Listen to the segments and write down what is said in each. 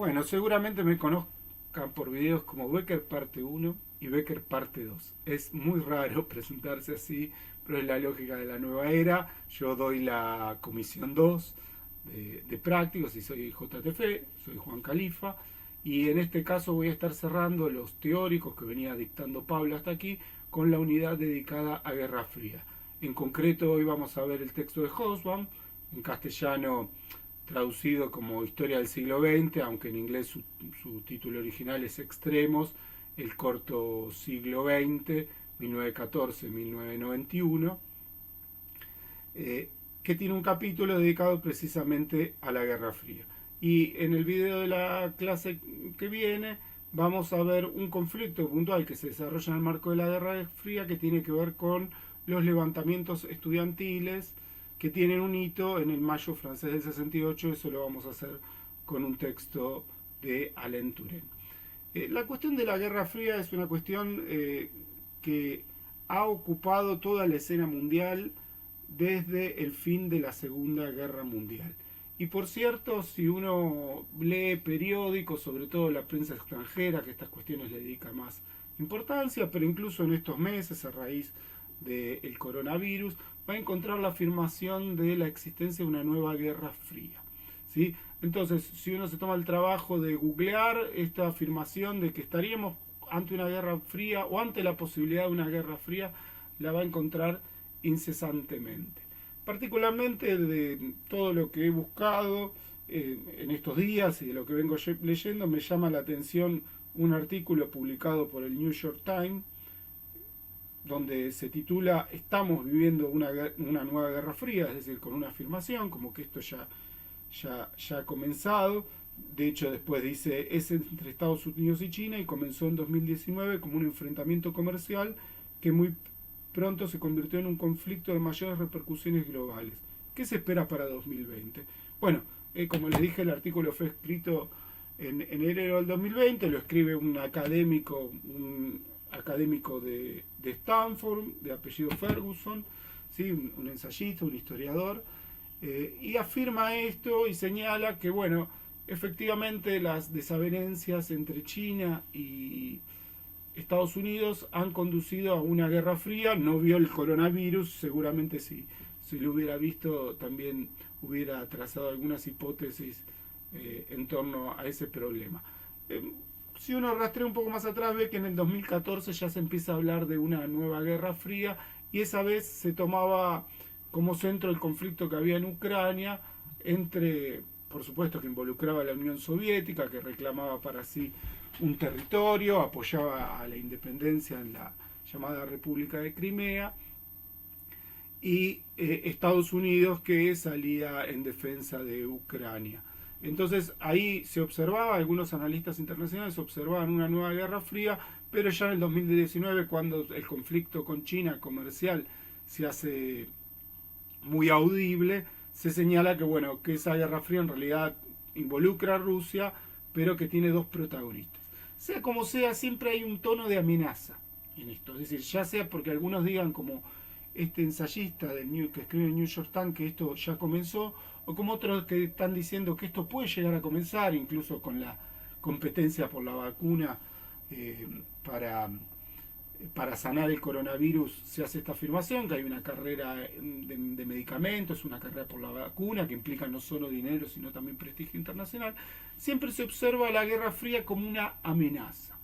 Bueno, seguramente me conozcan por videos como Becker parte uno y Becker parte 2. Es muy raro presentarse así, pero es la lógica de la nueva era. Yo doy la comisión 2 de prácticos y soy JTF, soy Juan Califa. Y en este caso voy a estar cerrando los teóricos que venía dictando Pablo hasta aquí con la unidad dedicada a Guerra Fría. En concreto hoy vamos a ver el texto de Hobsbawm, en castellano traducido como Historia del siglo XX, aunque en inglés su título original es Extremos, el corto siglo XX, 1914-1991, que tiene un capítulo dedicado precisamente a la Guerra Fría. Y en el video de la clase que viene vamos a ver un conflicto puntual que se desarrolla en el marco de la Guerra Fría que tiene que ver con los levantamientos estudiantiles que tienen un hito en el mayo francés del 68. Eso lo vamos a hacer con un texto de Alain Touraine. La cuestión de la Guerra Fría es una cuestión que ha ocupado toda la escena mundial desde el fin de la Segunda Guerra Mundial. Y por cierto, si uno lee periódicos, sobre todo la prensa extranjera, que a estas cuestiones le dedica más importancia, pero incluso en estos meses, a raíz del coronavirus, va a encontrar la afirmación de la existencia de una nueva guerra fría. ¿Sí? Entonces, si uno se toma el trabajo de googlear esta afirmación de que estaríamos ante una guerra fría o ante la posibilidad de una guerra fría, la va a encontrar incesantemente. Particularmente de todo lo que he buscado en estos días y de lo que vengo leyendo, me llama la atención un artículo publicado por el New York Times, donde se titula Estamos viviendo una nueva guerra fría, es decir, con una afirmación como que esto ya ha comenzado. De hecho, después dice, es entre Estados Unidos y China y comenzó en 2019 como un enfrentamiento comercial que muy pronto se convirtió en un conflicto de mayores repercusiones globales. ¿Qué se espera para 2020? Bueno, como les dije, el artículo fue escrito en enero del 2020, lo escribe un académico de Stanford, de apellido Ferguson, ¿sí? Un ensayista, un historiador, y afirma esto y señala que, bueno, efectivamente las desavenencias entre China y Estados Unidos han conducido a una guerra fría. No vio el coronavirus, seguramente si lo hubiera visto también hubiera trazado algunas hipótesis en torno a ese problema. Si uno rastrea un poco más atrás ve que en el 2014 ya se empieza a hablar de una nueva guerra fría y esa vez se tomaba como centro el conflicto que había en Ucrania entre, por supuesto, que involucraba a la Unión Soviética, que reclamaba para sí un territorio, apoyaba a la independencia en la llamada República de Crimea, y Estados Unidos, que salía en defensa de Ucrania. Entonces ahí se observaba, algunos analistas internacionales observaban una nueva guerra fría, pero ya en el 2019, cuando el conflicto con China comercial se hace muy audible, se señala que, bueno, que esa guerra fría en realidad involucra a Rusia, pero que tiene dos protagonistas. Sea como sea, siempre hay un tono de amenaza en esto. Es decir, ya sea porque algunos digan, como este ensayista que escribe en New York Times, que esto ya comenzó, o como otros que están diciendo que esto puede llegar a comenzar, incluso con la competencia por la vacuna eh, para sanar el coronavirus. Se hace esta afirmación, que hay una carrera de medicamentos, una carrera por la vacuna, que implica no solo dinero, sino también prestigio internacional. Siempre se observa la Guerra Fría como una amenaza.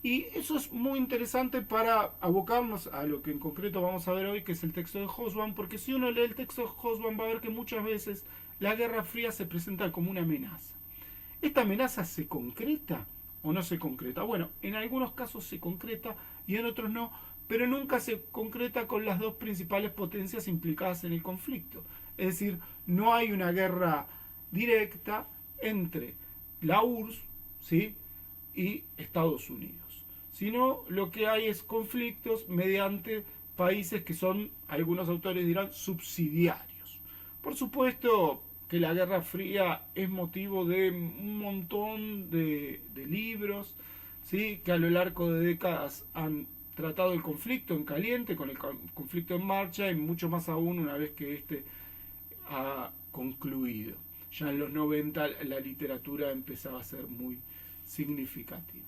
Y eso es muy interesante para abocarnos a lo que en concreto vamos a ver hoy, que es el texto de Hobsbawm, porque si uno lee el texto de Hobsbawm va a ver que muchas veces la Guerra Fría se presenta como una amenaza. ¿Esta amenaza se concreta o no se concreta? Bueno, en algunos casos se concreta y en otros no, pero nunca se concreta con las dos principales potencias implicadas en el conflicto. Es decir, no hay una guerra directa entre la URSS, ¿sí?, y Estados Unidos, sino lo que hay es conflictos mediante países que son, algunos autores dirán, subsidiarios. Por supuesto que la Guerra Fría es motivo de un montón de libros, ¿sí?, que a lo largo de décadas han tratado el conflicto en caliente, con el conflicto en marcha, y mucho más aún una vez que este ha concluido. ya en los 90 la literatura empezaba a ser muy significativa.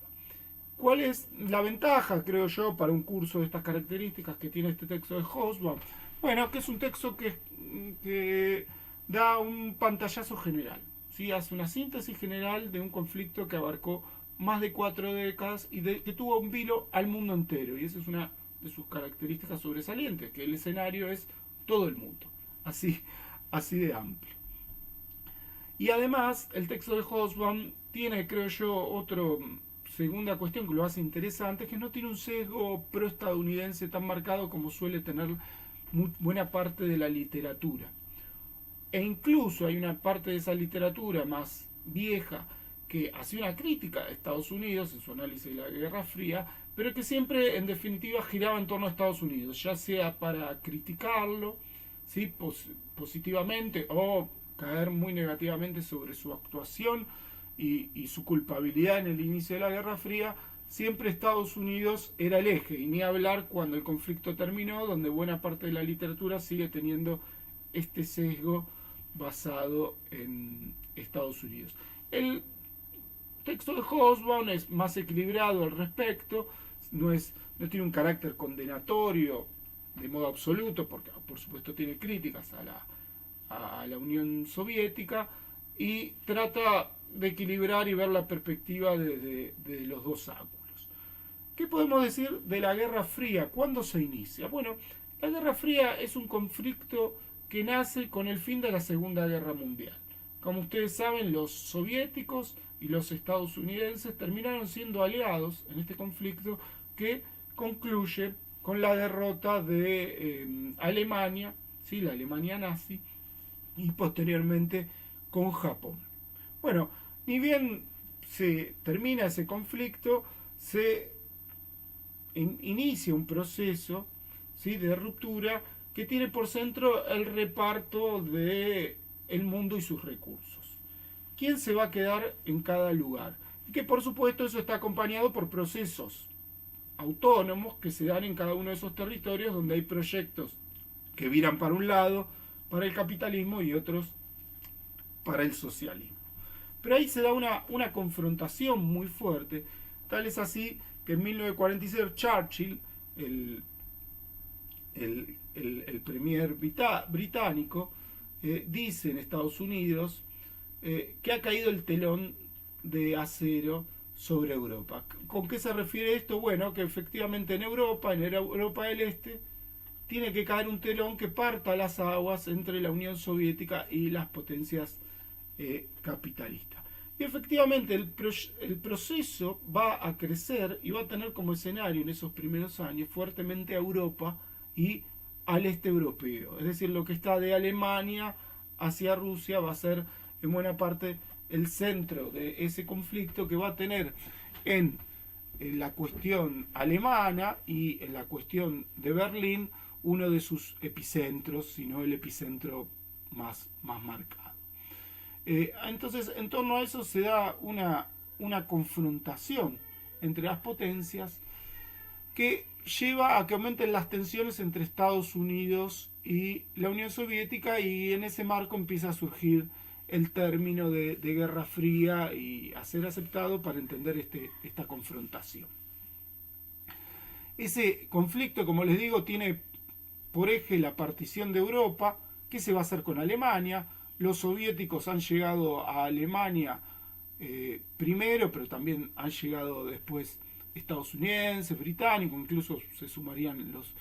¿Cuál es la ventaja, creo yo, para un curso de estas características que tiene este texto de Hobsbawm? Bueno, que es un texto que da un pantallazo general, ¿sí? Hace una síntesis general de un conflicto que abarcó más de 4 décadas y que tuvo un vilo al mundo entero. Y esa es una de sus características sobresalientes, que el escenario es todo el mundo, así de amplio. Y además, el texto de Hobsbawm tiene, creo yo, otra segunda cuestión que lo hace interesante, que no tiene un sesgo pro-estadounidense tan marcado como suele tener buena parte de la literatura. E incluso hay una parte de esa literatura más vieja que hacía una crítica a Estados Unidos en su análisis de la Guerra Fría, pero que siempre en definitiva giraba en torno a Estados Unidos, ya sea para criticarlo, ¿sí? Positivamente, o caer muy negativamente sobre su actuación y su culpabilidad en el inicio de la Guerra Fría. Siempre Estados Unidos era el eje, y ni hablar cuando el conflicto terminó, donde buena parte de la literatura sigue teniendo este sesgo basado en Estados Unidos. El texto de Hobsbawm es más equilibrado al respecto, no tiene un carácter condenatorio de modo absoluto, porque por supuesto tiene críticas a la Unión Soviética, y trata de equilibrar y ver la perspectiva de los dos ángulos. ¿Qué podemos decir de la Guerra Fría? ¿Cuándo se inicia? Bueno, la Guerra Fría es un conflicto que nace con el fin de la Segunda Guerra Mundial. Como ustedes saben, los soviéticos y los estadounidenses terminaron siendo aliados en este conflicto, que concluye con la derrota de Alemania, ¿sí? La Alemania nazi, y posteriormente con Japón. Bueno, ni bien se termina ese conflicto, se inicia un proceso, ¿sí?, de ruptura que tiene por centro el reparto de el mundo y sus recursos. ¿Quién se va a quedar en cada lugar? Y que por supuesto eso está acompañado por procesos autónomos que se dan en cada uno de esos territorios, donde hay proyectos que viran para un lado, para el capitalismo, y otros para el socialismo. Pero ahí se da una confrontación muy fuerte, tal es así que en 1946 Churchill, el premier británico, dice en Estados Unidos que ha caído el telón de acero sobre Europa. ¿Con qué se refiere esto? Bueno, que efectivamente en Europa del Este, tiene que caer un telón que parta las aguas entre la Unión Soviética y las potencias capitalistas. Y efectivamente el proceso va a crecer y va a tener como escenario en esos primeros años fuertemente a Europa y al este europeo. Es decir, lo que está de Alemania hacia Rusia va a ser en buena parte el centro de ese conflicto, que va a tener en la cuestión alemana y en la cuestión de Berlín uno de sus epicentros, si no el epicentro más marcado. Entonces, en torno a eso se da una confrontación entre las potencias que lleva a que aumenten las tensiones entre Estados Unidos y la Unión Soviética, y en ese marco empieza a surgir el término de Guerra Fría y a ser aceptado para entender esta confrontación. Ese conflicto, como les digo, tiene por eje la partición de Europa. ¿Qué se va a hacer con Alemania? Los soviéticos han llegado a Alemania primero, pero también han llegado después estadounidenses, británicos, incluso se sumarían los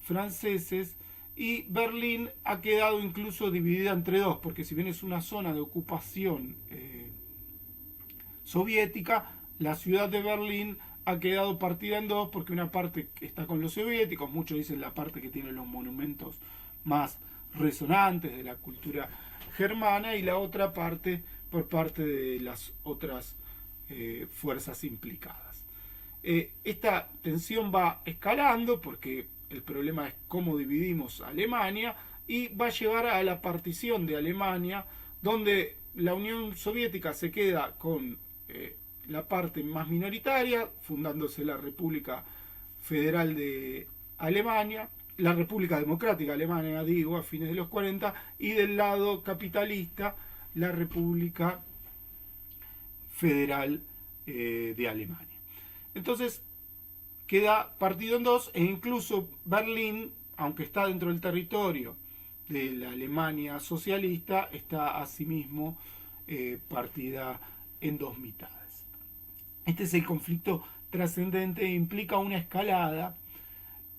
franceses, y Berlín ha quedado incluso dividida entre dos, porque si bien es una zona de ocupación soviética, la ciudad de Berlín ha quedado partida en dos, porque una parte está con los soviéticos, muchos dicen la parte que tiene los monumentos más resonantes de la cultura germana, y la otra parte por parte de las otras fuerzas implicadas. Esta tensión va escalando, porque el problema es cómo dividimos Alemania, y va a llevar a la partición de Alemania, donde la Unión Soviética se queda con la parte más minoritaria, fundándose la República Federal de Alemania, la República Democrática Alemana, digo, a fines de los 40, y del lado capitalista la República Federal de Alemania. Entonces queda partido en dos, e incluso Berlín, aunque está dentro del territorio de la Alemania socialista, está asimismo partida en dos mitades. Este es el conflicto trascendente e implica una escalada,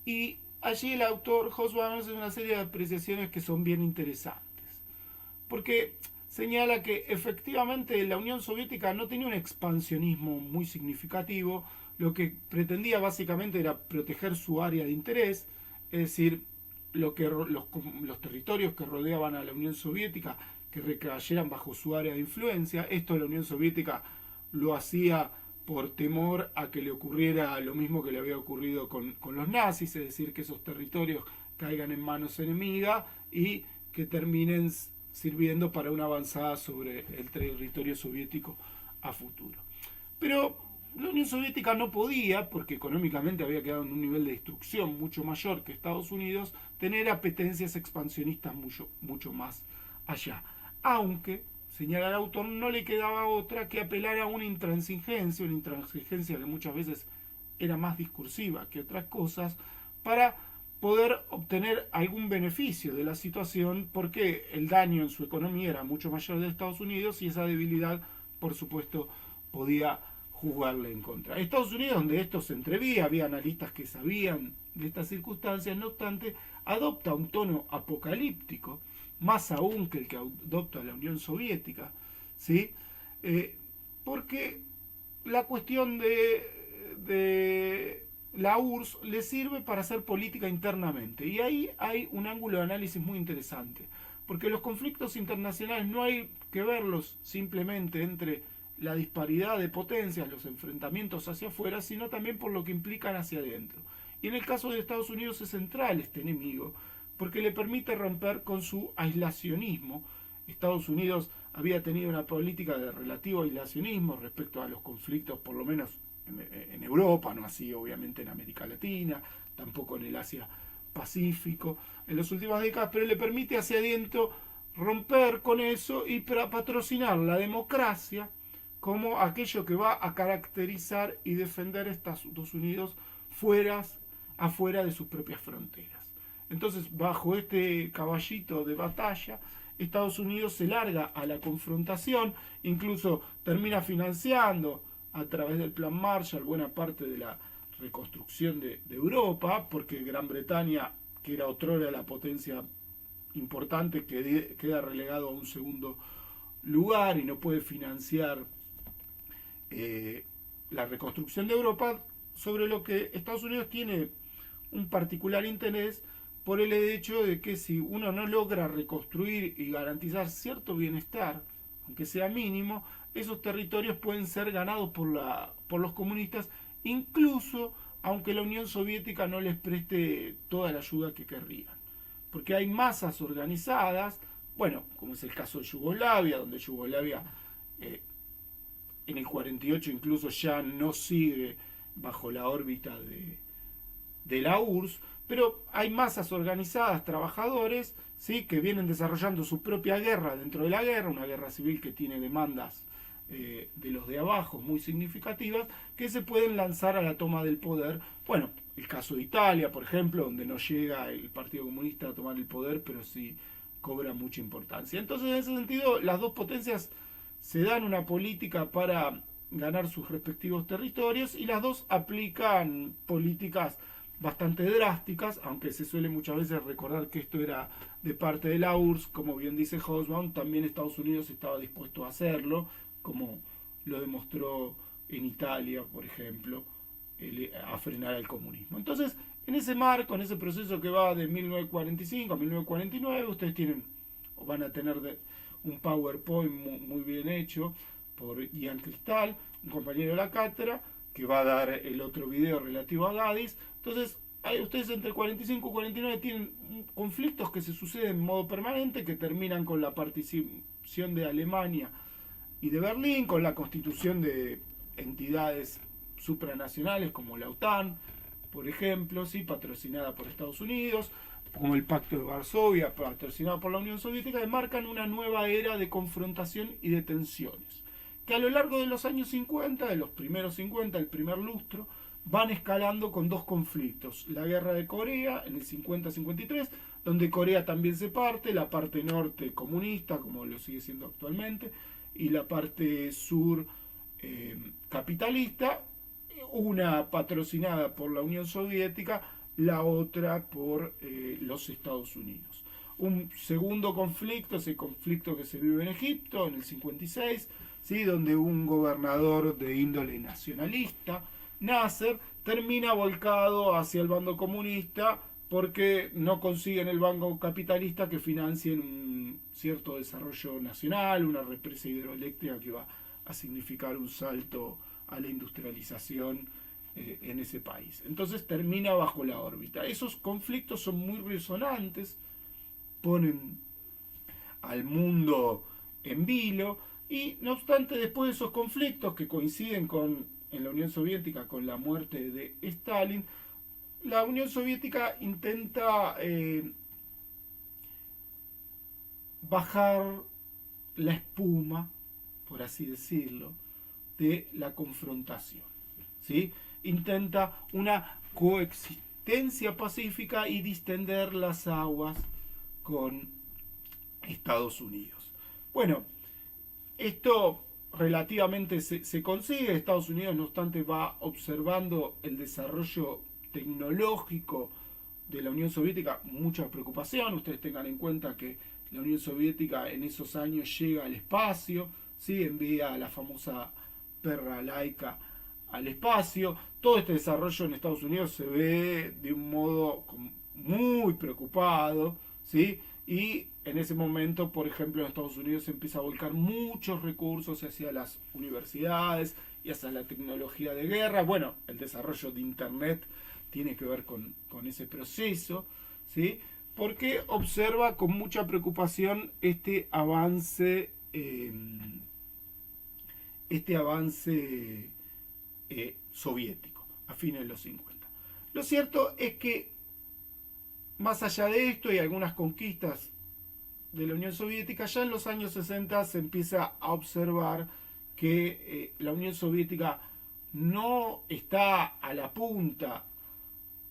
y allí el autor Hobsbawm hace una serie de apreciaciones que son bien interesantes, porque señala que efectivamente la Unión Soviética no tenía un expansionismo muy significativo. Lo que pretendía básicamente era proteger su área de interés, es decir, los territorios que rodeaban a la Unión Soviética, que recayeran bajo su área de influencia. Esto la Unión Soviética lo hacía por temor a que le ocurriera lo mismo que le había ocurrido con los nazis, es decir, que esos territorios caigan en manos enemigas y que terminen sirviendo para una avanzada sobre el territorio soviético a futuro. Pero la Unión Soviética no podía, porque económicamente había quedado en un nivel de destrucción mucho mayor que Estados Unidos, tener apetencias expansionistas mucho más allá. Aunque, señala el autor, no le quedaba otra que apelar a una intransigencia que muchas veces era más discursiva que otras cosas, para poder obtener algún beneficio de la situación, porque el daño en su economía era mucho mayor de Estados Unidos y esa debilidad, por supuesto, podía jugarle en contra. Estados Unidos, donde esto se entrevía, había analistas que sabían de estas circunstancias, no obstante, adopta un tono apocalíptico, más aún que el que adopta la Unión Soviética, ¿sí? Porque la cuestión de la URSS le sirve para hacer política internamente, y ahí hay un ángulo de análisis muy interesante, porque los conflictos internacionales no hay que verlos simplemente entre la disparidad de potencias, los enfrentamientos hacia afuera, sino también por lo que implican hacia adentro. Y en el caso de Estados Unidos es central este enemigo, porque le permite romper con su aislacionismo. Estados Unidos había tenido una política de relativo aislacionismo respecto a los conflictos, por lo menos en Europa, no así obviamente en América Latina, tampoco en el Asia Pacífico, en las últimas décadas, pero le permite hacia adentro romper con eso y patrocinar la democracia como aquello que va a caracterizar y defender a Estados Unidos afuera de sus propias fronteras. Entonces, bajo este caballito de batalla, Estados Unidos se larga a la confrontación, incluso termina financiando a través del Plan Marshall buena parte de la reconstrucción de Europa, porque Gran Bretaña, que era otrora la potencia importante, queda relegado a un segundo lugar y no puede financiar la reconstrucción de Europa, sobre lo que Estados Unidos tiene un particular interés por el hecho de que si uno no logra reconstruir y garantizar cierto bienestar, aunque sea mínimo, esos territorios pueden ser ganados por los comunistas, incluso aunque la Unión Soviética no les preste toda la ayuda que querrían. Porque hay masas organizadas, bueno, como es el caso de Yugoslavia, donde Yugoslavia en el 48 incluso ya no sigue bajo la órbita de la URSS, pero hay masas organizadas, trabajadores, ¿sí?, que vienen desarrollando su propia guerra dentro de la guerra, una guerra civil que tiene demandas de los de abajo muy significativas, que se pueden lanzar a la toma del poder. Bueno, el caso de Italia, por ejemplo, donde no llega el Partido Comunista a tomar el poder, pero sí cobra mucha importancia. Entonces, en ese sentido, las dos potencias se dan una política para ganar sus respectivos territorios, y las dos aplican políticas bastante drásticas, aunque se suele muchas veces recordar que esto era de parte de la URSS. Como bien dice Hobsbawm, también Estados Unidos estaba dispuesto a hacerlo, como lo demostró en Italia, por ejemplo, a frenar el comunismo. Entonces, en ese marco, en ese proceso que va de 1945 a 1949, ustedes van a tener un PowerPoint muy bien hecho por Ian Cristal, un compañero de la cátedra, que va a dar el otro video relativo a Gádis. Entonces, ustedes entre 45 y 49 tienen conflictos que se suceden en modo permanente, que terminan con la participación de Alemania y de Berlín, con la constitución de entidades supranacionales como la OTAN, por ejemplo, ¿sí?, patrocinada por Estados Unidos. como el Pacto de Varsovia, patrocinado por la Unión Soviética, marcan una nueva era de confrontación y de tensiones, que a lo largo de los años 50, de los primeros 50, el primer lustro, van escalando con dos conflictos. La guerra de Corea en el 50-53, donde Corea también se parte, la parte norte comunista, como lo sigue siendo actualmente, y la parte sur capitalista, una patrocinada por la Unión Soviética, la otra por los Estados Unidos. Un segundo conflicto, ese conflicto que se vive en Egipto en el 56, ¿sí? Donde un gobernador de índole nacionalista, Nasser, termina volcado hacia el bando comunista porque no consiguen el bando capitalista que financien un cierto desarrollo nacional, una represa hidroeléctrica que va a significar un salto a la industrialización en ese país. Entonces termina bajo la órbita. Esos conflictos son muy resonantes, ponen al mundo en vilo, y no obstante, después de esos conflictos que coinciden en la Unión Soviética con la muerte de Stalin, la Unión Soviética intenta bajar la espuma, por así decirlo, de la confrontación, ¿sí? Intenta una coexistencia pacífica y distender las aguas con Estados Unidos. Bueno, esto relativamente se consigue. Estados Unidos, no obstante, va observando el desarrollo tecnológico de la Unión Soviética, mucha preocupación. Ustedes tengan en cuenta que la Unión Soviética en esos años llega al espacio, ¿sí? Envía a la famosa perra laica al espacio. Todo este desarrollo en Estados Unidos se ve de un modo muy preocupado, ¿sí? Y en ese momento, por ejemplo, en Estados Unidos se empieza a volcar muchos recursos hacia las universidades y hacia la tecnología de guerra. Bueno, el desarrollo de Internet tiene que ver con ese proceso, ¿sí? Porque observa con mucha preocupación este avance soviético a fines de los 50. Lo cierto es que, más allá de esto y algunas conquistas de la Unión Soviética, ya en los años 60 se empieza a observar que la Unión Soviética no está a la punta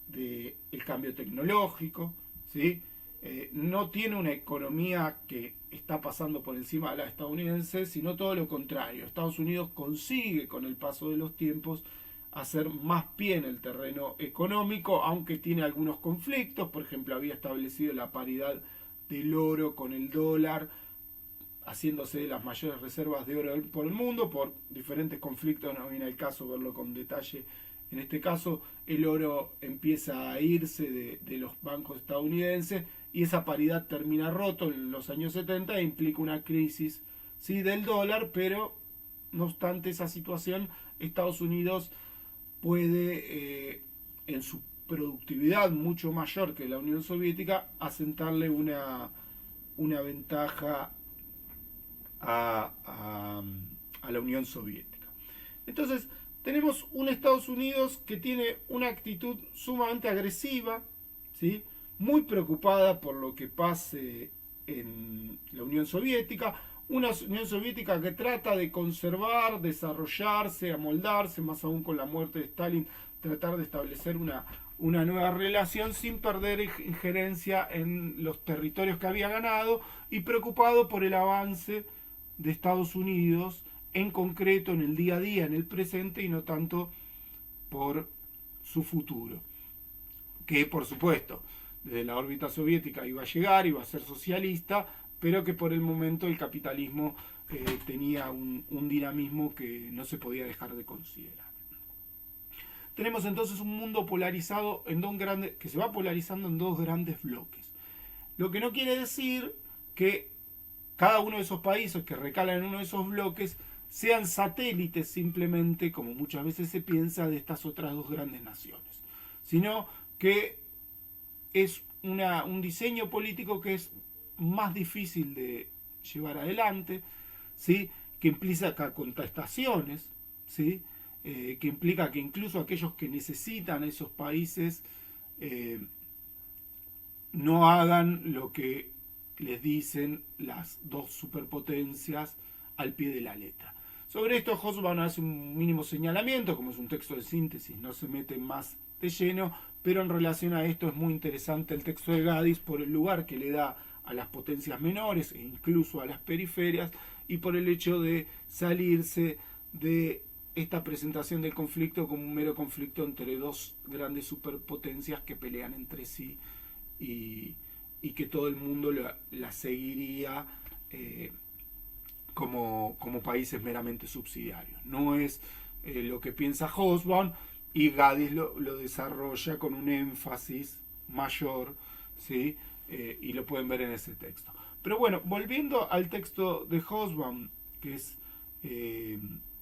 del cambio tecnológico, ¿sí? No tiene una economía que está pasando por encima de la estadounidense, sino todo lo contrario. Estados Unidos consigue con el paso de los tiempos hacer más pie en el terreno económico, aunque tiene algunos conflictos. Por ejemplo, había establecido la paridad del oro con el dólar, haciéndose de las mayores reservas de oro por el mundo, por diferentes conflictos. No viene el caso verlo con detalle. En este caso, el oro empieza a irse de los bancos estadounidenses y esa paridad termina roto en los años 70 e implica una crisis, ¿sí?, del dólar, pero no obstante esa situación, Estados Unidos puede, en su productividad mucho mayor que la Unión Soviética, asentarle una ventaja a la Unión Soviética. Entonces, tenemos un Estados Unidos que tiene una actitud sumamente agresiva, ¿sí?, muy preocupada por lo que pase en la Unión Soviética, una Unión Soviética que trata de conservar, desarrollarse, amoldarse, más aún con la muerte de Stalin, tratar de establecer una nueva relación sin perder injerencia en los territorios que había ganado, y preocupado por el avance de Estados Unidos, en concreto en el día a día, en el presente, y no tanto por su futuro, que por supuesto desde la órbita soviética iba a llegar, iba a ser socialista, pero que por el momento el capitalismo tenía un dinamismo que no se podía dejar de considerar. Tenemos entonces un mundo polarizado que se va polarizando en dos grandes bloques. Lo que no quiere decir que cada uno de esos países que recalan en uno de esos bloques sean satélites simplemente, como muchas veces se piensa, de estas otras dos grandes naciones, sino que es un diseño político que es más difícil de llevar adelante, ¿sí?, que implica contestaciones, ¿sí?, que implica que incluso aquellos que necesitan esos países no hagan lo que les dicen las dos superpotencias al pie de la letra. Sobre esto Hobsbawm hace un mínimo señalamiento, como es un texto de síntesis, no se mete más de lleno, pero en relación a esto es muy interesante el texto de Gaddis por el lugar que le da a las potencias menores e incluso a las periferias, y por el hecho de salirse de esta presentación del conflicto como un mero conflicto entre dos grandes superpotencias que pelean entre sí y, y que todo el mundo la seguiría como países meramente subsidiarios. No es lo que piensa Hobsbawm, y Gaddis lo desarrolla con un énfasis mayor, ¿sí? Y lo pueden ver en ese texto. Pero bueno, volviendo al texto de Hobsbawm, que es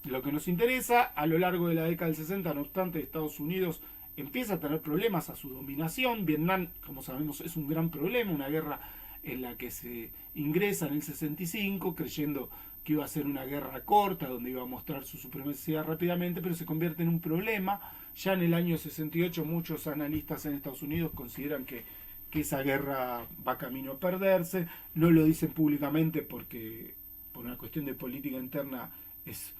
lo que nos interesa, a lo largo de la década del 60, no obstante, Estados Unidos empieza a tener problemas a su dominación. Vietnam, como sabemos, es un gran problema, una guerra en la que se ingresa en el 65 creyendo que iba a ser una guerra corta donde iba a mostrar su supremacía rápidamente, pero se convierte en un problema. Ya en el año 68 muchos analistas en Estados Unidos consideran que esa guerra va camino a perderse. No lo dicen públicamente porque por una cuestión de política interna es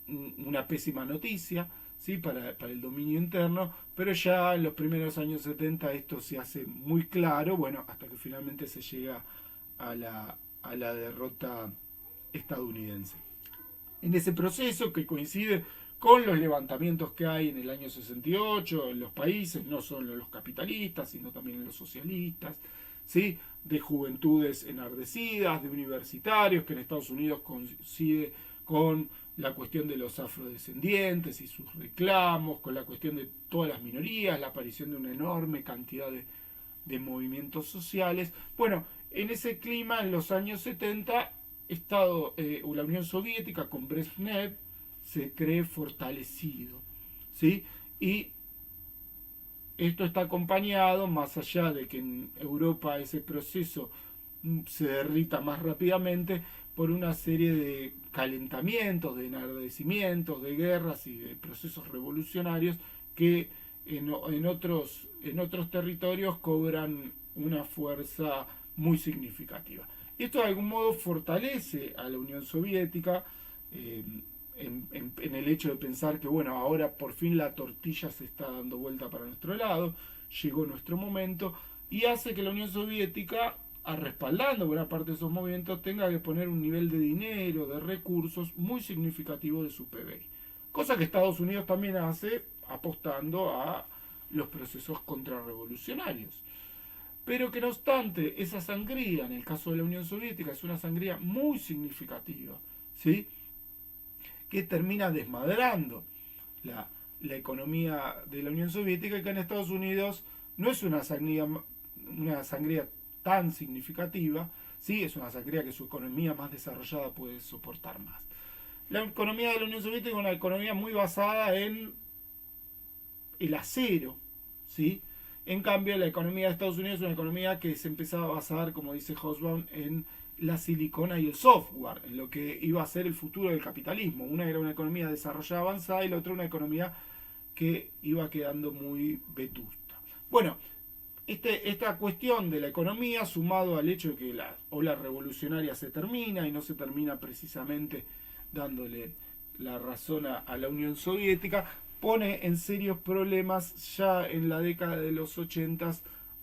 una pésima noticia, ¿sí? Para el dominio interno, pero ya en los primeros años 70 esto se hace muy claro, bueno, hasta que finalmente se llega a la derrota estadounidense. En ese proceso que coincide con los levantamientos que hay en el año 68 en los países, no solo en los capitalistas, sino también en los socialistas, ¿sí? De juventudes enardecidas, de universitarios, que en Estados Unidos coincide con la cuestión de los afrodescendientes y sus reclamos, con la cuestión de todas las minorías, la aparición de una enorme cantidad de movimientos sociales. Bueno, en ese clima, en los años 70, la Unión Soviética con Brezhnev se cree fortalecido, ¿sí? Y esto está acompañado, más allá de que en Europa ese proceso se derrita más rápidamente, por una serie de calentamientos, de enardecimientos, de guerras y de procesos revolucionarios que en otros territorios cobran una fuerza muy significativa. Y esto de algún modo fortalece a la Unión Soviética eh, en el hecho de pensar que, bueno, ahora por fin la tortilla se está dando vuelta para nuestro lado, llegó nuestro momento, y hace que la Unión Soviética, respaldando buena parte de esos movimientos, tenga que poner un nivel de dinero, de recursos muy significativo de su PBI. Cosa que Estados Unidos también hace apostando a los procesos contrarrevolucionarios. Pero que no obstante, esa sangría, en el caso de la Unión Soviética, es una sangría muy significativa, ¿sí? Que termina desmadrando la economía de la Unión Soviética, y que en Estados Unidos no es una sangría tan significativa, ¿sí? Es una sangría que su economía más desarrollada puede soportar más. La economía de la Unión Soviética es una economía muy basada en el acero, ¿sí? En cambio, la economía de Estados Unidos es una economía que se empezaba a basar, como dice Hobsbawm, en la silicona y el software, en lo que iba a ser el futuro del capitalismo. Una era una economía desarrollada avanzada y la otra una economía que iba quedando muy vetusta. Bueno, esta cuestión de la economía, sumado al hecho de que la ola revolucionaria se termina y no se termina precisamente dándole la razón a la Unión Soviética, pone en serios problemas ya en la década de los 80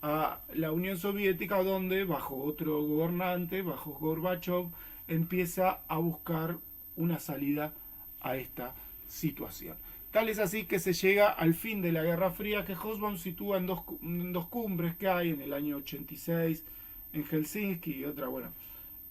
a la Unión Soviética, donde bajo otro gobernante, bajo Gorbachev, empieza a buscar una salida a esta situación. Tal es así que se llega al fin de la Guerra Fría, que Hobsbawm sitúa en dos cumbres que hay, en el año 86 en Helsinki y otra, bueno,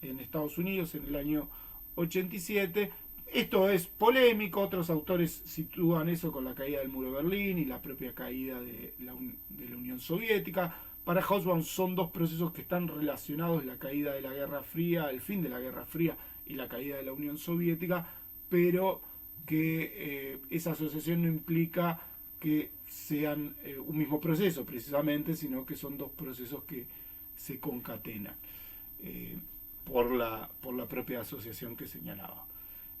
en Estados Unidos en el año 87. Esto es polémico, otros autores sitúan eso con la caída del muro de Berlín y la propia caída de la Unión Soviética. Para Hobsbawm son dos procesos que están relacionados, la caída de la Guerra Fría, el fin de la Guerra Fría y la caída de la Unión Soviética, pero que esa asociación no implica que sean un mismo proceso precisamente, sino que son dos procesos que se concatenan por la propia asociación que señalaba.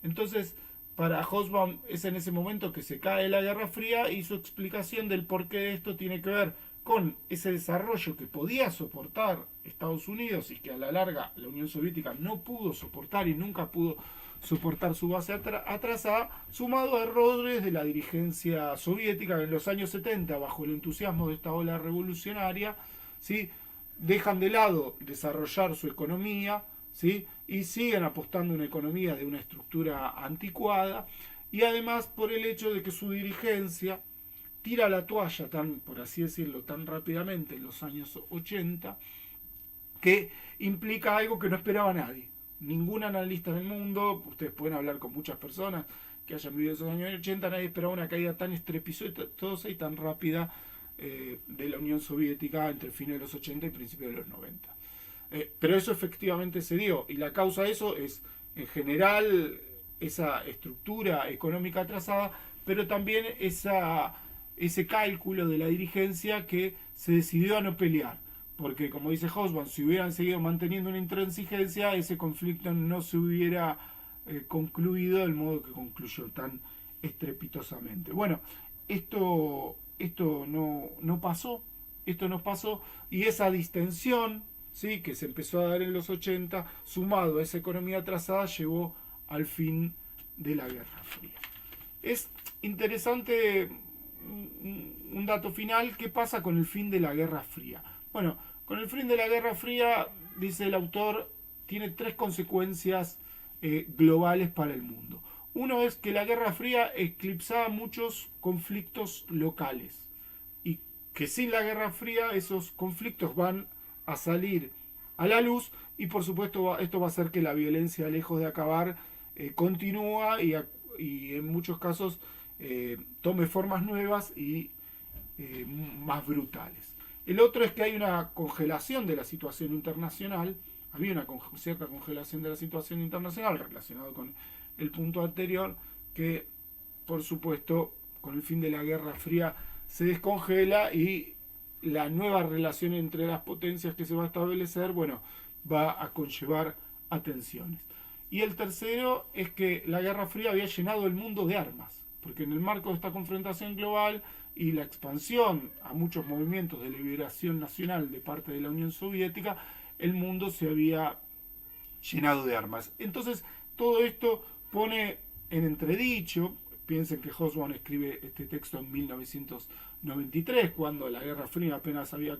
Entonces, para Hobsbawm es en ese momento que se cae la Guerra Fría, y su explicación del porqué de esto tiene que ver con ese desarrollo que podía soportar Estados Unidos y que a la larga la Unión Soviética no pudo soportar y nunca pudo soportar su base atrasada, sumado a errores de la dirigencia soviética que en los años 70, bajo el entusiasmo de esta ola revolucionaria, ¿sí?, dejan de lado desarrollar su economía, ¿sí?, y siguen apostando a una economía de una estructura anticuada, y además por el hecho de que su dirigencia tira la toalla tan, por así decirlo, tan rápidamente en los años 80, que implica algo que no esperaba nadie. Ningún analista en el mundo, ustedes pueden hablar con muchas personas que hayan vivido esos años 80, nadie esperaba una caída tan estrepitosa y tan rápida de la Unión Soviética entre fines de los 80 y principios de los 90. Pero eso efectivamente se dio, y la causa de eso es, en general, esa estructura económica atrasada, pero también ese cálculo de la dirigencia que se decidió a no pelear. Porque, como dice Hobsbawm, si hubieran seguido manteniendo una intransigencia, ese conflicto no se hubiera concluido del modo que concluyó tan estrepitosamente. Bueno, esto no pasó, y esa distensión, ¿sí?, que se empezó a dar en los 80, sumado a esa economía atrasada, llevó al fin de la Guerra Fría. Es interesante un dato final: ¿qué pasa con el fin de la Guerra Fría? Bueno, con el fin de la Guerra Fría, dice el autor, tiene tres consecuencias globales para el mundo. Uno es que la Guerra Fría eclipsaba muchos conflictos locales, y que sin la Guerra Fría esos conflictos van a salir a la luz, y por supuesto esto va a hacer que la violencia, lejos de acabar, continúa y en muchos casos tome formas nuevas y más brutales. El otro es que hay una congelación de la situación internacional. Había una cierta congelación de la situación internacional relacionado con el punto anterior, que por supuesto con el fin de la Guerra Fría se descongela, y la nueva relación entre las potencias que se va a establecer, bueno, va a conllevar a tensiones. Y el tercero es que la Guerra Fría había llenado el mundo de armas, porque en el marco de esta confrontación global y la expansión a muchos movimientos de liberación nacional de parte de la Unión Soviética, el mundo se había llenado de armas. Entonces, todo esto pone en entredicho, piensen que Hobsbawm escribe este texto en 1993, cuando la Guerra Fría apenas había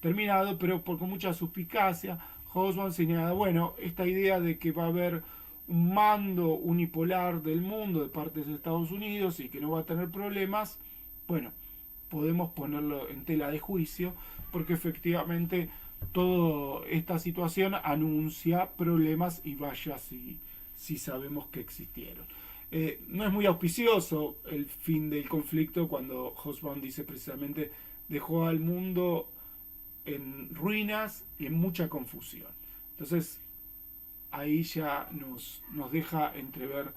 terminado, pero con mucha suspicacia, Hobsbawm señala, bueno, esta idea de que va a haber un mando unipolar del mundo de parte de Estados Unidos y que no va a tener problemas, bueno, podemos ponerlo en tela de juicio, porque efectivamente toda esta situación anuncia problemas, y vaya si sabemos que existieron. No es muy auspicioso el fin del conflicto cuando Hobsbawm dice precisamente dejó al mundo en ruinas y en mucha confusión. Entonces ahí ya nos deja entrever,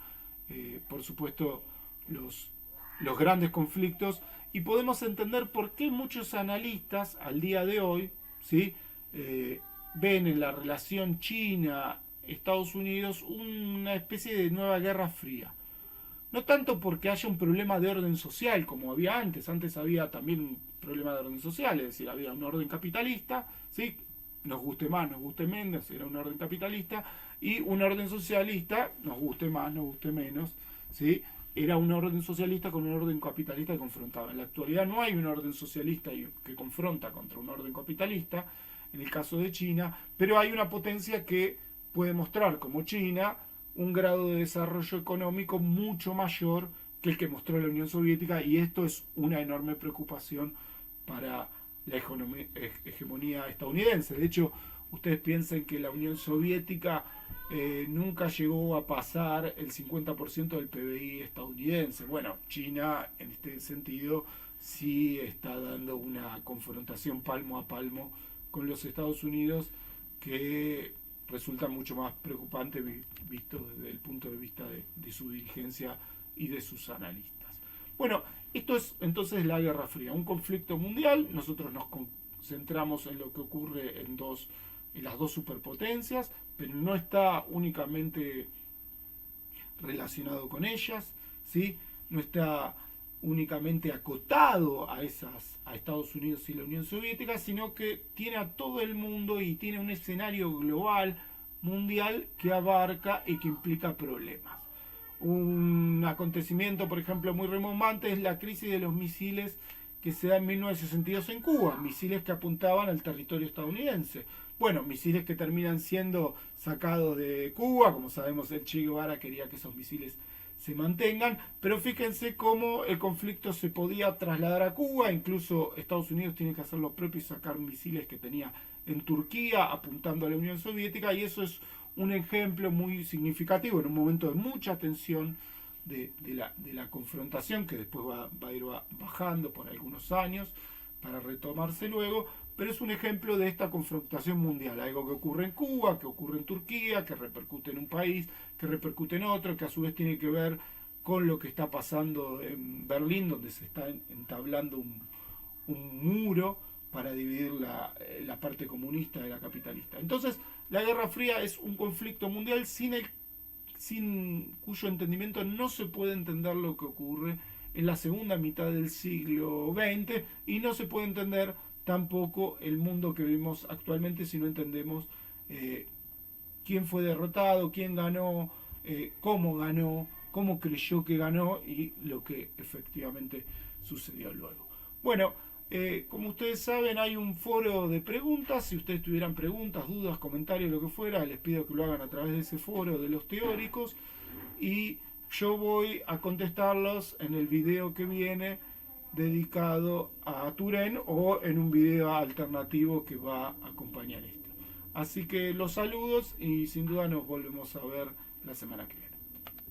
por supuesto, los grandes conflictos, y podemos entender por qué muchos analistas al día de hoy, ¿sí?, ven en la relación China-Estados Unidos una especie de nueva Guerra Fría. No tanto porque haya un problema de orden social como había antes había también un problema de orden social, es decir, había un orden capitalista, ¿sí?, nos guste más, nos guste menos, era un orden capitalista, y un orden socialista, nos guste más, nos guste menos, ¿sí?, era un orden socialista con un orden capitalista que confrontaba. En la actualidad no hay un orden socialista que confronta contra un orden capitalista, en el caso de China, pero hay una potencia que puede mostrar, como China, un grado de desarrollo económico mucho mayor que el que mostró la Unión Soviética, y esto es una enorme preocupación para la hegemonía estadounidense. De hecho, ustedes piensan que la Unión Soviética nunca llegó a pasar el 50% del PBI estadounidense. Bueno, China en este sentido sí está dando una confrontación palmo a palmo con los Estados Unidos, que resulta mucho más preocupante visto desde el punto de vista de su dirigencia y de sus analistas. Bueno, esto es entonces la Guerra Fría, un conflicto mundial. Nosotros nos concentramos en lo que ocurre en las dos superpotencias, pero no está únicamente relacionado con ellas, ¿sí? No está únicamente acotado a Estados Unidos y la Unión Soviética, sino que tiene a todo el mundo y tiene un escenario global, mundial, que abarca y que implica problemas. Un acontecimiento, por ejemplo, muy remontante es la crisis de los misiles que se da en 1962 en Cuba, misiles que apuntaban al territorio estadounidense. Bueno, misiles que terminan siendo sacados de Cuba, como sabemos el Che Guevara quería que esos misiles se mantengan, pero fíjense cómo el conflicto se podía trasladar a Cuba, incluso Estados Unidos tiene que hacer lo propio y sacar misiles que tenía en Turquía apuntando a la Unión Soviética, y eso es un ejemplo muy significativo en un momento de mucha tensión de la confrontación, que después va a ir bajando por algunos años para retomarse luego, pero es un ejemplo de esta confrontación mundial, algo que ocurre en Cuba, que ocurre en Turquía, que repercute en un país, que repercute en otro, que a su vez tiene que ver con lo que está pasando en Berlín, donde se está entablando un muro para dividir la parte comunista de la capitalista. Entonces, la Guerra Fría es un conflicto mundial sin cuyo entendimiento no se puede entender lo que ocurre en la segunda mitad del siglo XX, y no se puede entender tampoco el mundo que vivimos actualmente si no entendemos quién fue derrotado, quién ganó, cómo creyó que ganó y lo que efectivamente sucedió luego. Bueno, como ustedes saben, hay un foro de preguntas. Si ustedes tuvieran preguntas, dudas, comentarios, lo que fuera, les pido que lo hagan a través de ese foro de los teóricos, y yo voy a contestarlos en el video que viene dedicado a Turén, o en un video alternativo que va a acompañar esto. Así que los saludos y sin duda nos volvemos a ver la semana que viene.